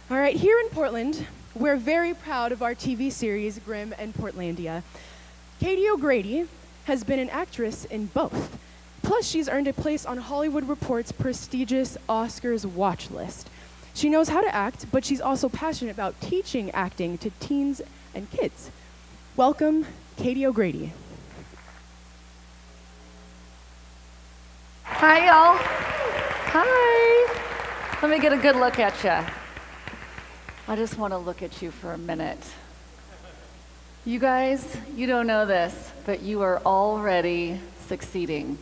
All right, here in Portland, we're very proud of our TV series, GRIMM and Portlandia. Katie O'Grady has been an actress in both. Plus, she's earned a place on Hollywood Report's prestigious Oscars watch list. She knows how to act, but she's also passionate about teaching acting to teens and kids. Welcome, Katie O'Grady. Hi, y'all. Hi. Let me get a good look at you. I just want to look at you for a minute. You guys, you don't know this, but you are already succeeding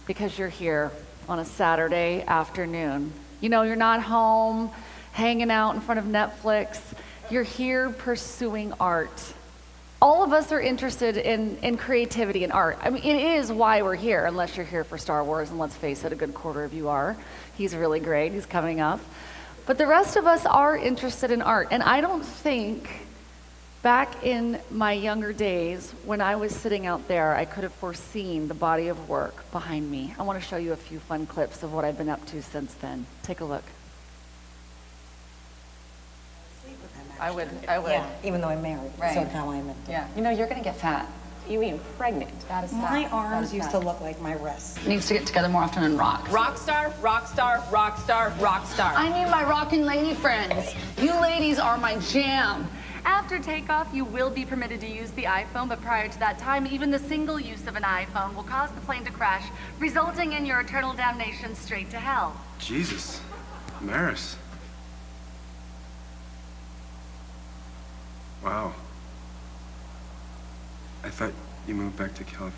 because you're here on a Saturday afternoon. You know, you're not home hanging out in front of Netflix. You're here pursuing art. All of us are interested in creativity and art. I mean, it is why we're here, unless you're here for Star Wars, and let's face it, a good quarter of you are. He's really great, he's coming up. But the rest of us are interested in art, and I don't think back in my younger days, when I was sitting out there, I could have foreseen the body of work behind me. I want to show you a few fun clips of what I've been up to since then. Take a look. I would. Yeah, even though I'm married, Right. so now I'm Yeah. You know, you're going to get fat. You mean pregnant? That is fat. My That arms is used fat. to look like my wrists. Needs to get together more often and rock. Rock star, rock star, rock star, rock star. I need my rockin' lady friends. You ladies are my jam. After takeoff, you will be permitted to use the iPhone, but prior to that time, even the single use of an iPhone will cause the plane to crash, resulting in your eternal damnation straight to hell. Jesus, Maris. Wow. I thought you moved back to California.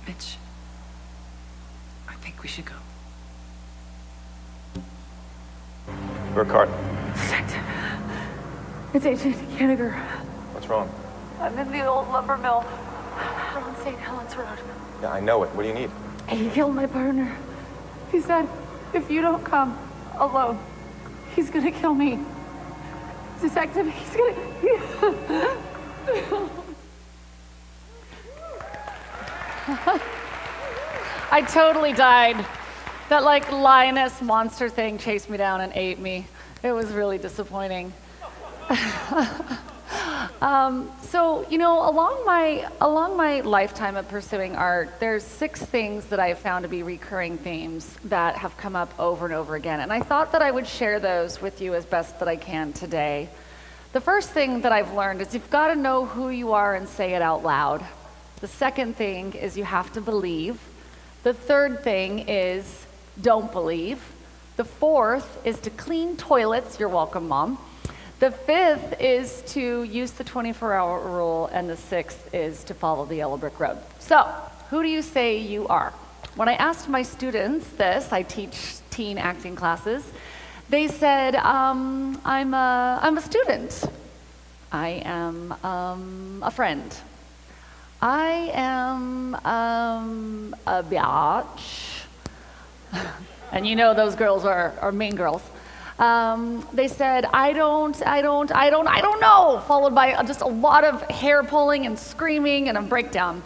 Mitch, I think we should go. Burkhart, It's Agent Kanigher. what's wrong? I'm in the old lumber mill on St. Helens Road. Yeah, I know it. What do you need? He killed my partner. He said, if you don't come alone, he's gonna kill me. Detective, he's gonna... I totally died. That like lioness monster thing chased me down and ate me. It was really disappointing. So, you know, along my lifetime of pursuing art, there's 6 things that I've found to be recurring themes that have come up over and over again. And I thought that I would share those with you as best that I can today. The first thing that I've learned is you've got to know who you are and say it out loud. The second thing is you have to believe. The third thing is don't believe. The fourth is to clean toilets. You're welcome, Mom. The fifth is to use the 24-hour rule, and the sixth is to follow the yellow brick road. So, who do you say you are? When I asked my students this, I teach teen acting classes, they said, I'm a student. I am a friend. I am a biatch. And you know those girls are mean girls. They said, I don't know, followed by just a lot of hair pulling and screaming and a breakdown.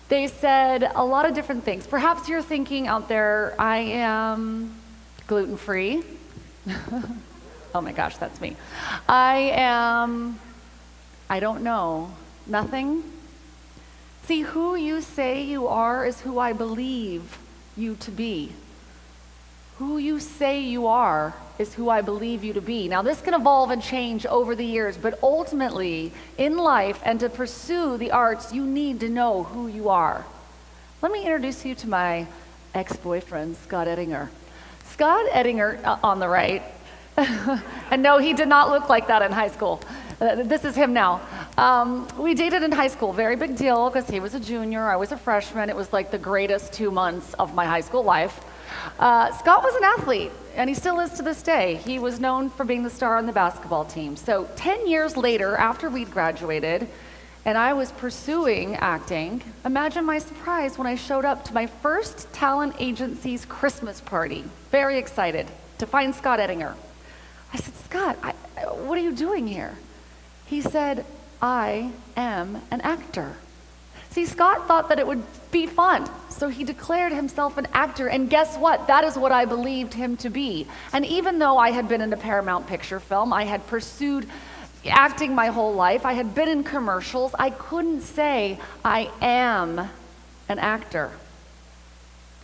They said a lot of different things. Perhaps you're thinking out there, I am gluten-free. Oh my gosh, that's me. I don't know, nothing. See, who you say you are is who I believe you to be. Who you say you are is who I believe you to be. Now, this can evolve and change over the years, but ultimately, in life and to pursue the arts, you need to know who you are. Let me introduce you to my ex-boyfriend, Scott Ettinger. Scott Ettinger, on the right, and no, he did not look like that in high school. This is him now. We dated in high school, very big deal, because he was a junior, I was a freshman. It was like the greatest 2 months of my high school life. Scott was an athlete, and he still is to this day. He was known for being the star on the basketball team. So 10 years later, after we'd graduated, and I was pursuing acting, imagine my surprise when I showed up to my first talent agency's Christmas party. Very excited to find Scott Ettinger. I said, Scott, what are you doing here? He said, I am an actor. See, Scott thought that it would be fun, so he declared himself an actor, and guess what? That is what I believed him to be. And even though I had been in a Paramount picture film, I had pursued acting my whole life, I had been in commercials, I couldn't say I am an actor.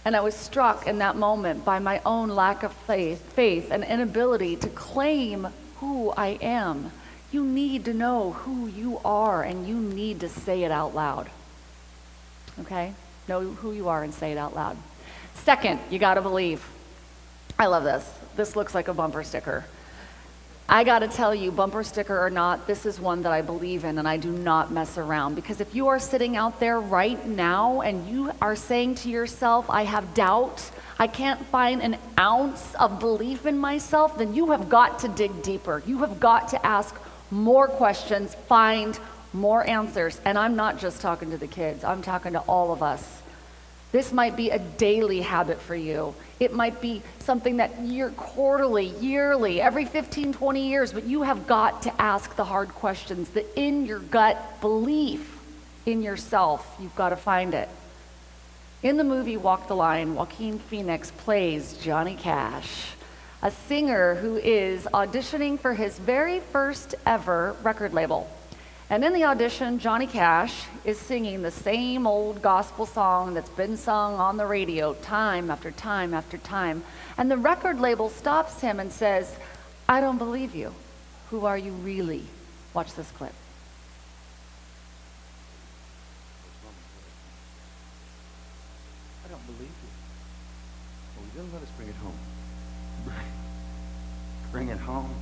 And I was struck in that moment by my own lack of faith and inability to claim who I am. You need to know who you are, and you need to say it out loud. Okay? Know who you are and say it out loud. Second, you gotta believe. I love this. This looks like a bumper sticker. I gotta tell you, bumper sticker or not, this is one that I believe in, and I do not mess around. Because if you are sitting out there right now and you are saying to yourself, I have doubt, I can't find an ounce of belief in myself, then you have got to dig deeper. You have got to ask more questions, find more answers. And I'm not just talking to the kids, I'm talking to all of us. This might be a daily habit for you. It might be something that you're quarterly, yearly, every 15, 20 years, but you have got to ask the hard questions, the in your gut belief in yourself. You've got to find it. In the movie Walk the Line, Joaquin Phoenix plays Johnny Cash, a singer who is auditioning for his very first ever record label. And in the audition, Johnny Cash is singing the same old gospel song that's been sung on the radio time after time after time. And the record label stops him and says, I don't believe you. Who are you really? Watch this clip. I don't believe you. Well, you didn't let us bring it home. Bring it home?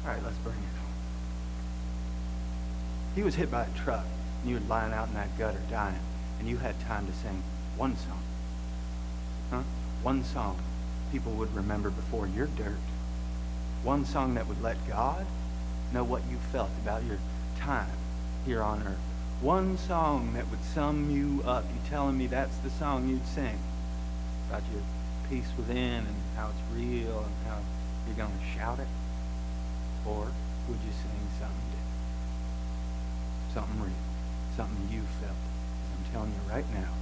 All right, let's bring it home. He was hit by a truck, and you were lying out in that gutter dying, and you had time to sing one song. Huh? One song people would remember before your dirt. One song that would let God know what you felt about your time here on earth. One song that would sum you up. You telling me that's the song you'd sing about your peace within and how it's real and how you're going to shout it? Or would you sing something different? Something real, something you felt. I'm telling you right now,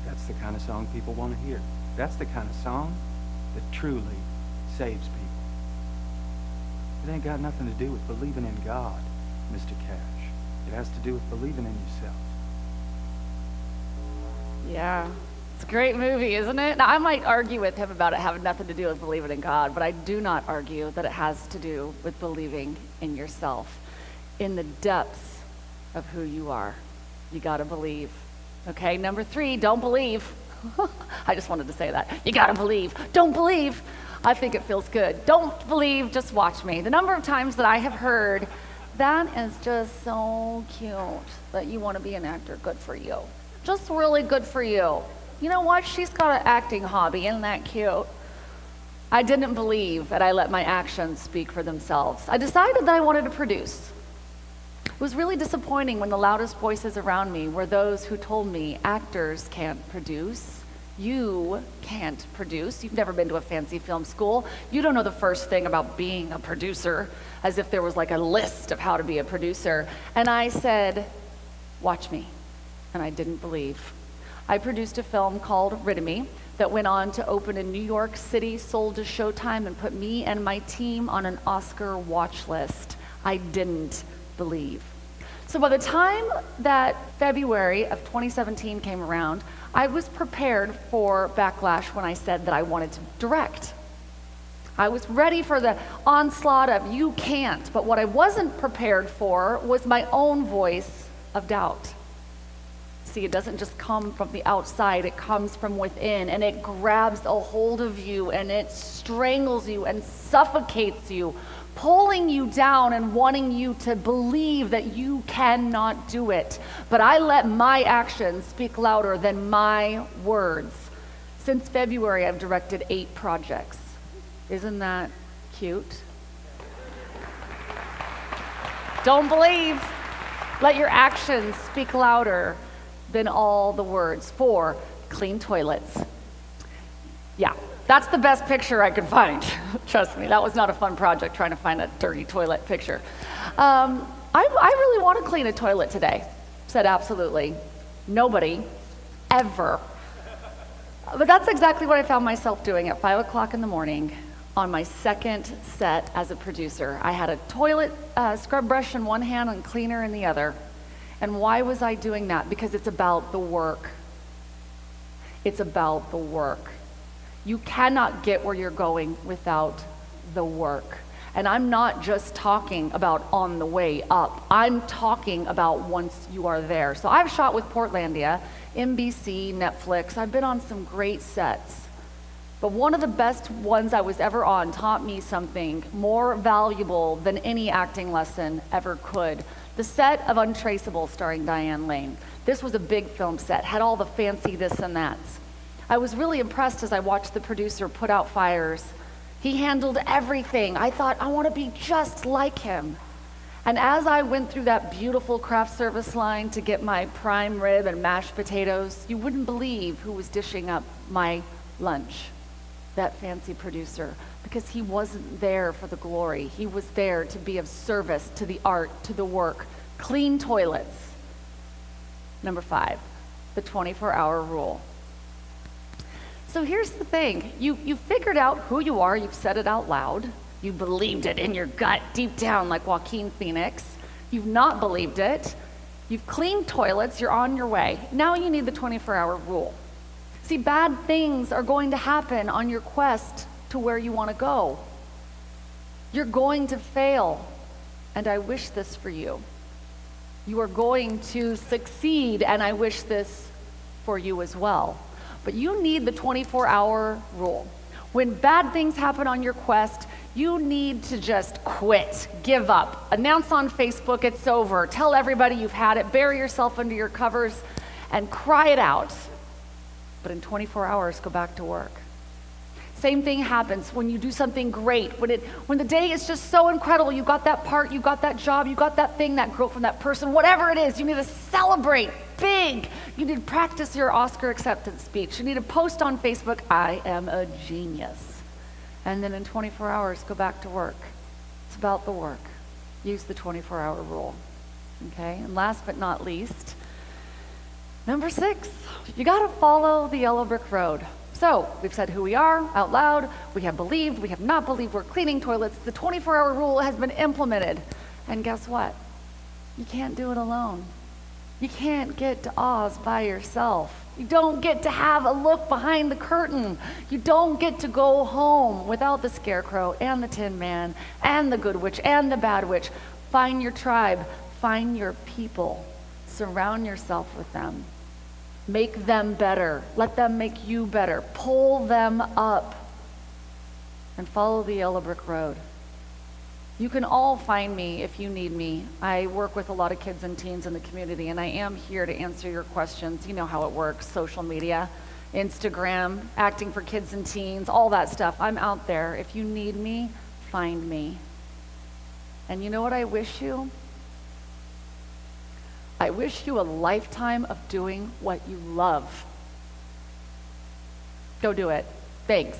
that's the kind of song people want to hear. That's the kind of song that truly saves people. It ain't got nothing to do with believing in God, Mr. Cash. It has to do with believing in yourself. Yeah, it's a great movie, isn't it? Now, I might argue with him about it having nothing to do with believing in God, but I do not argue that it has to do with believing in yourself, in the depths of who you are. You gotta believe. Okay, number 3, don't believe. I just wanted to say that. You gotta believe. Don't believe. I think it feels good. Don't believe, just watch me. The number of times that I have heard, that is just so cute that you want to be an actor. Good for you. Just really good for you. You know what? She's got an acting hobby. Isn't that cute? I didn't believe, and I let my actions speak for themselves. I decided that I wanted to produce. It was really disappointing when the loudest voices around me were those who told me actors can't produce. You can't produce. You've never been to a fancy film school. You don't know the first thing about being a producer, as if there was like a list of how to be a producer. And I said, watch me. And I didn't believe. I produced a film called Rid-A-Me that went on to open in New York City, sold to Showtime, and put me and my team on an Oscar watch list. I didn't believe. So by the time that February of 2017 came around, I was prepared for backlash when I said that I wanted to direct. I was ready for the onslaught of you can't, but what I wasn't prepared for was my own voice of doubt. See, it doesn't just come from the outside, it comes from within, and it grabs a hold of you, and it strangles you and suffocates you, pulling you down and wanting you to believe that you cannot do it. But I let my actions speak louder than my words. Since February, I've directed 8 projects. Isn't that cute? Don't believe. Let your actions speak louder than all the words. 4, clean toilets. Yeah, that's the best picture I could find. Trust me, that was not a fun project trying to find a dirty toilet picture. I really want to clean a toilet today. said absolutely nobody, ever. But that's exactly what I found myself doing at 5 o'clock in the morning on my second set as a producer. I had a toilet scrub brush in one hand and cleaner in the other. And why was I doing that? Because it's about the work. It's about the work. You cannot get where you're going without the work. And I'm not just talking about on the way up. I'm talking about once you are there. So I've shot with Portlandia, NBC, Netflix. I've been on some great sets. But one of the best ones I was ever on taught me something more valuable than any acting lesson ever could. The set of Untraceable starring Diane Lane. This was a big film set, had all the fancy this and that's. I was really impressed as I watched the producer put out fires. He handled everything. I thought, I want to be just like him. And as I went through that beautiful craft service line to get my prime rib and mashed potatoes, you wouldn't believe who was dishing up my lunch. That fancy producer, because he wasn't there for the glory. He was there to be of service to the art, to the work. Clean toilets. Number 5, the 24-hour rule. So here's the thing. You figured out who you are. You've said it out loud. You believed it in your gut, deep down, like Joaquin Phoenix. You've not believed it. You've cleaned toilets. You're on your way. Now you need the 24-hour rule. See, bad things are going to happen on your quest to where you want to go. You're going to fail, and I wish this for you. You are going to succeed, and I wish this for you as well. But you need the 24-hour rule. When bad things happen on your quest, you need to just quit, give up, announce on Facebook it's over, tell everybody you've had it, bury yourself under your covers, and cry it out. But in 24 hours, go back to work. Same thing happens when you do something great, when the day is just so incredible. You got that part, you got that job, you got that thing, that girl from that person, whatever it is, you need to celebrate big. You need to practice your Oscar acceptance speech. You need to post on Facebook, I am a genius. And then in 24 hours, go back to work. It's about the work. Use the 24-hour rule. Okay, and last but not least, number 6, you gotta follow the yellow brick road. So we've said who we are out loud, we have believed, we have not believed, we're cleaning toilets, the 24-hour rule has been implemented. And guess what? You can't do it alone. You can't get to Oz by yourself. You don't get to have a look behind the curtain. You don't get to go home without the Scarecrow and the Tin Man and the Good Witch and the Bad Witch. Find your tribe, find your people, surround yourself with them. Make them better. Let them make you better. Pull them up and follow the yellow brick road. You can all find me if you need me. I work with a lot of kids and teens in the community, and I am here to answer your questions. You know how it works, social media, Instagram, acting for kids and teens, all that stuff. I'm out there. If you need me, find me. And you know what I wish you? I wish you a lifetime of doing what you love. Go do it. Thanks.